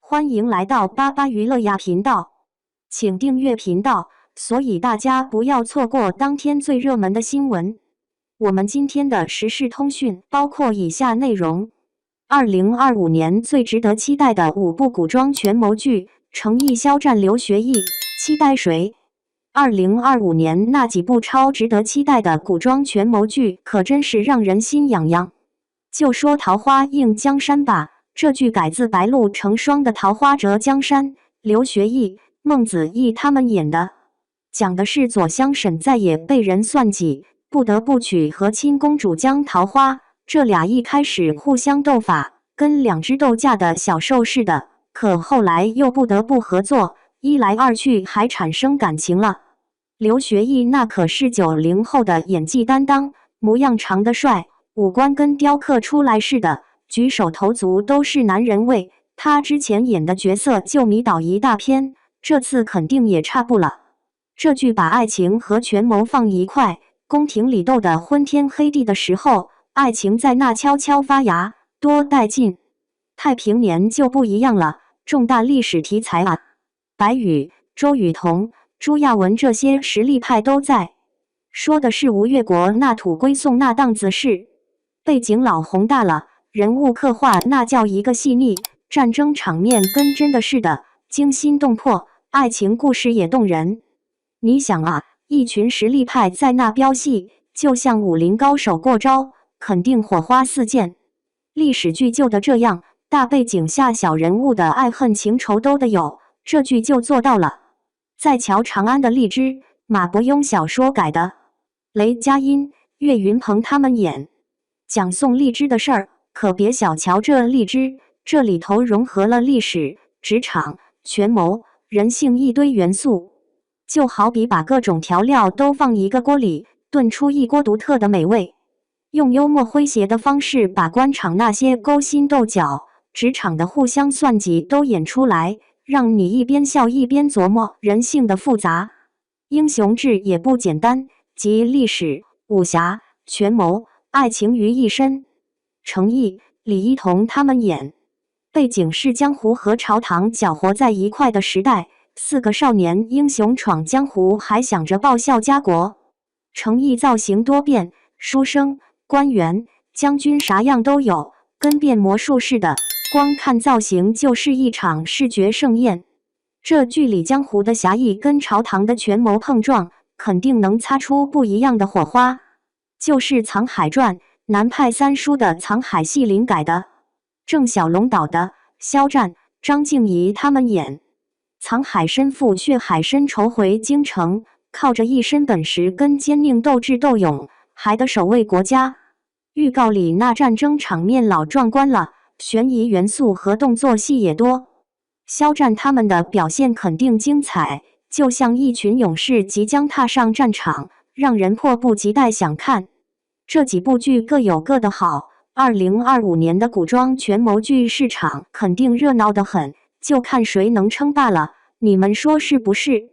欢迎来到巴巴娱乐呀频道，请订阅频道，所以大家不要错过当天最热门的新闻。我们今天的时事通讯包括以下内容：2025年最值得期待的5部古装权谋剧，诚意肖战、刘学义，期待谁？2025年那几部超值得期待的古装权谋剧，可真是让人心痒痒。就说《桃花映江山》吧。这剧改自白鹿成双的《桃花折江山》，刘学义、孟子义他们演的，讲的是左相沈再也被人算计，不得不娶和亲公主江桃花。这俩一开始互相斗法，跟两只斗架的小兽似的，可后来又不得不合作，一来二去还产生感情了。刘学义那可是90后的演技担当，模样长得帅，五官跟雕刻出来似的。举手投足都是男人味，他之前演的角色就迷倒一大片，这次肯定也差不了。这剧把爱情和权谋放一块，宫廷里斗得昏天黑地的时候，爱情在那悄悄发芽，多带劲。太平年就不一样了，重大历史题材啊，白宇、周雨彤、朱亚文这些实力派都在，说的是吴越国那土归宋那档子事，背景老宏大了。人物刻画那叫一个细腻，战争场面跟真的似的，惊心动魄，爱情故事也动人。你想啊，一群实力派在那飙戏，就像武林高手过招，肯定火花四溅。历史剧就得这样，大背景下小人物的爱恨情仇都得有，这剧就做到了。再瞧长安的荔枝，马伯庸小说改的，雷佳音、岳云鹏他们演，讲宋荔枝的事儿。可别小瞧这荔枝，这里头融合了历史、职场、权谋、人性一堆元素，就好比把各种调料都放一个锅里，炖出一锅独特的美味。用幽默诙谐的方式把官场那些勾心斗角、职场的互相算计都演出来，让你一边笑一边琢磨人性的复杂。英雄志也不简单，集历史、武侠、权谋、爱情于一身。程毅、李一桐他们演，背景是江湖和朝堂搅和在一块的时代，四个少年英雄闯江湖，还想着报效家国。程毅造型多变，书生、官员、将军啥样都有，跟变魔术似的，光看造型就是一场视觉盛宴。这剧里江湖的侠义跟朝堂的权谋碰撞，肯定能擦出不一样的火花。就是《藏海传》。南派三叔的《藏海戏灵》改的，郑晓龙导的，肖战、张静怡他们演。藏海深赴血海深仇回京城，靠着一身本事跟坚硬斗智斗勇，还得守卫国家。预告里那战争场面老壮观了，悬疑元素和动作戏也多。肖战他们的表现肯定精彩，就像一群勇士即将踏上战场，让人迫不及待想看。这几部剧各有各的好，2025年的古装权谋剧市场肯定热闹得很，就看谁能称霸了，你们说是不是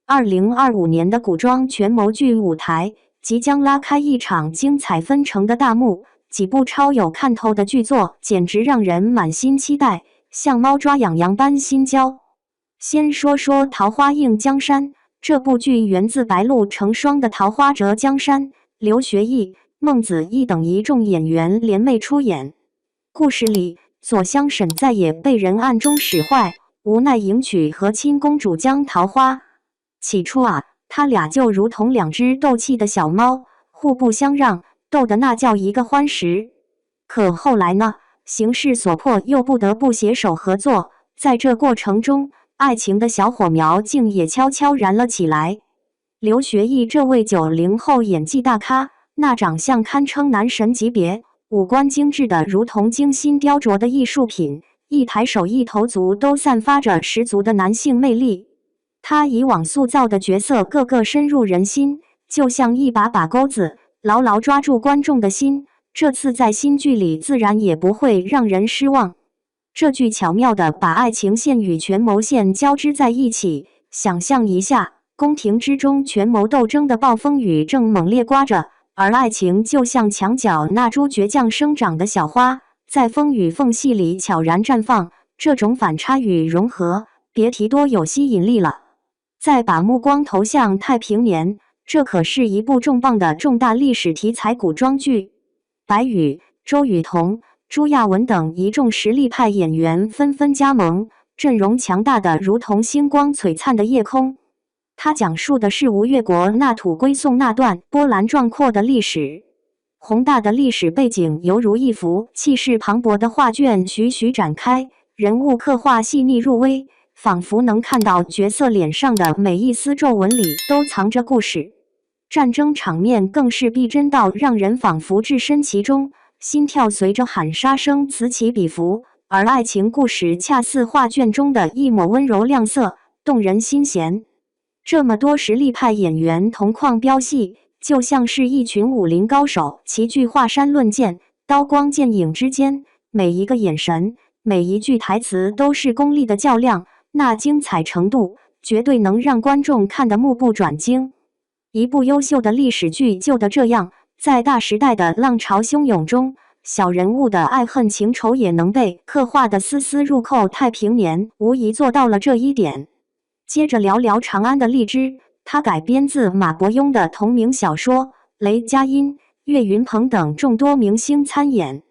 ？2025年的古装权谋剧舞台即将拉开一场精彩纷呈的大幕，几部超有看头的剧作简直让人满心期待，像猫抓痒痒般心焦。先说说《桃花映江山》，这部剧源自白鹿成双的《桃花折江山》，刘学义、孟子义等一众演员联袂出演。故事里，左相沈再也被人暗中使坏，无奈迎娶和亲公主江桃花。起初啊，他俩就如同两只斗气的小猫，互不相让，斗得那叫一个欢实。可后来呢，形势所迫，又不得不携手合作。在这过程中，爱情的小火苗竟也悄悄燃了起来。刘学义这位90后演技大咖，那长相堪称男神级别，五官精致的如同精心雕琢的艺术品，一抬手一投足都散发着十足的男性魅力。他以往塑造的角色个个深入人心，就像一把把钩子，牢牢抓住观众的心。这次在新剧里自然也不会让人失望。这剧巧妙地把爱情线与权谋线交织在一起，想象一下，宫廷之中权谋斗争的暴风雨正猛烈刮着，而爱情就像墙角那株倔强生长的小花，在风雨缝隙里悄然绽放，这种反差与融合，别提多有吸引力了。再把目光投向太平年，这可是一部重磅的重大历史题材古装剧。白宇、周雨彤、朱亚文等一众实力派演员纷纷加盟，阵容强大的如同星光璀璨的夜空。它讲述的是吴越国纳土归宋那段波澜壮阔的历史。宏大的历史背景犹如一幅气势磅礴的画卷徐徐展开，人物刻画细腻入微，仿佛能看到角色脸上的每一丝皱纹里都藏着故事。战争场面更是逼真到让人仿佛置身其中，心跳随着喊杀声此起彼伏，而爱情故事恰似画卷中的一抹温柔亮色，动人心弦。这么多实力派演员同框飙戏，就像是一群武林高手齐聚华山论剑，刀光剑影之间，每一个眼神，每一句台词都是功力的较量，那精彩程度绝对能让观众看得目不转睛。一部优秀的历史剧就得这样，在大时代的浪潮汹涌中，小人物的爱恨情仇也能被刻画得丝丝入扣。太平年无疑做到了这一点。接着聊聊长安的荔枝，它改编自马伯庸的同名小说，雷佳音、岳云鹏等众多明星参演。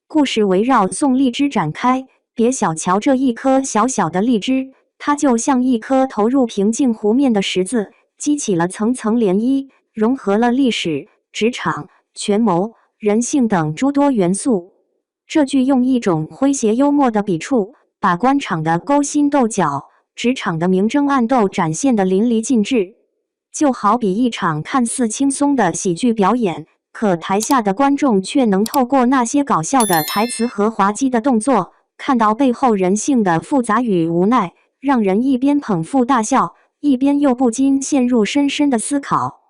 故事围绕宋荔枝展开，别小瞧这一颗小小的荔枝，它就像一颗投入平静湖面的石子，激起了层层涟漪，融合了历史、职场、权谋、人性等诸多元素。这剧用一种诙谐幽默的笔触，把官场的勾心斗角、职场的明争暗斗展现得淋漓尽致，就好比一场看似轻松的喜剧表演，可台下的观众却能透过那些搞笑的台词和滑稽的动作，看到背后人性的复杂与无奈，让人一边捧腹大笑，一边又不禁陷入深深的思考。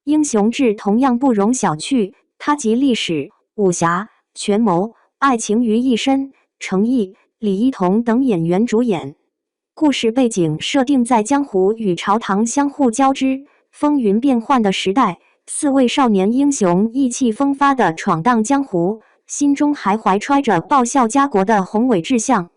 英雄志同样不容小觑，它集历史、武侠、权谋、爱情于一身，程毅、李一桐等演员主演。故事背景设定在江湖与朝堂相互交织、风云变幻的时代，四位少年英雄意气风发地闯荡江湖，心中还怀揣着报效家国的宏伟志向。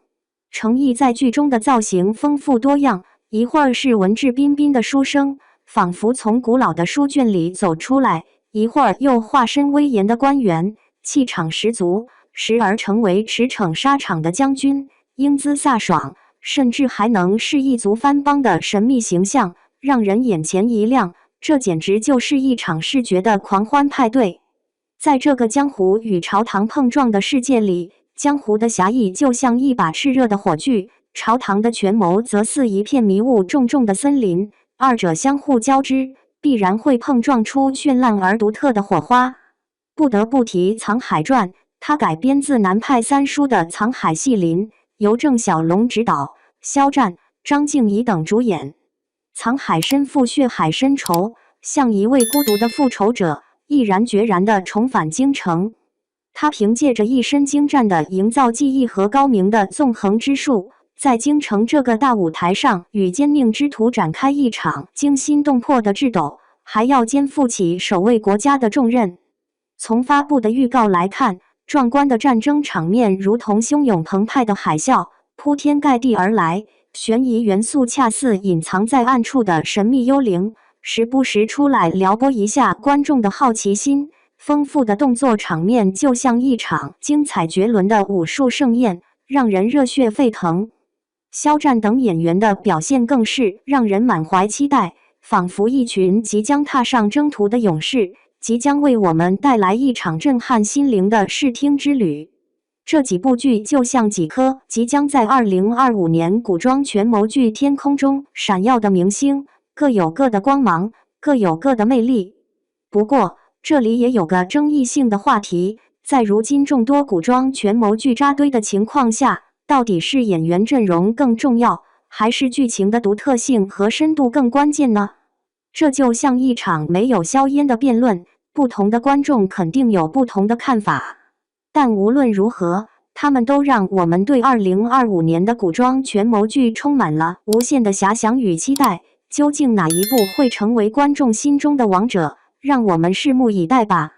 程毅在剧中的造型丰富多样，一会儿是文质彬彬的书生，仿佛从古老的书卷里走出来，一会儿又化身威严的官员，气场十足，时而成为驰骋沙场的将军，英姿飒爽，甚至还能是一族藩邦的神秘形象，让人眼前一亮。这简直就是一场视觉的狂欢派对。在这个江湖与朝堂碰撞的世界里，江湖的侠义就像一把炽热的火炬，朝堂的权谋则似一片迷雾重重的森林，二者相互交织，必然会碰撞出绚烂而独特的火花。不得不提《藏海传》，它改编自南派三叔的《藏海戏林》，由郑晓龙执导，肖战、张婧仪等主演。藏海身负血海深仇，像一位孤独的复仇者，毅然决然地重返京城。他凭借着一身精湛的营造技艺和高明的纵横之术，在京城这个大舞台上与奸佞之徒展开一场惊心动魄的智斗，还要肩负起守卫国家的重任。从发布的预告来看，壮观的战争场面如同汹涌澎湃的海啸，铺天盖地而来，悬疑元素恰似隐藏在暗处的神秘幽灵，时不时出来撩拨一下观众的好奇心。丰富的动作场面就像一场精彩绝伦的武术盛宴，让人热血沸腾。肖战等演员的表现更是让人满怀期待，仿佛一群即将踏上征途的勇士，即将为我们带来一场震撼心灵的视听之旅。这几部剧就像几颗即将在2025年古装权谋剧天空中闪耀的明星，各有各的光芒，各有各的魅力。不过，这里也有个争议性的话题，在如今众多古装权谋剧扎堆的情况下，到底是演员阵容更重要，还是剧情的独特性和深度更关键呢？这就像一场没有硝烟的辩论，不同的观众肯定有不同的看法。但无论如何，他们都让我们对2025年的古装权谋剧充满了无限的遐想与期待。究竟哪一部会成为观众心中的王者？让我们拭目以待吧。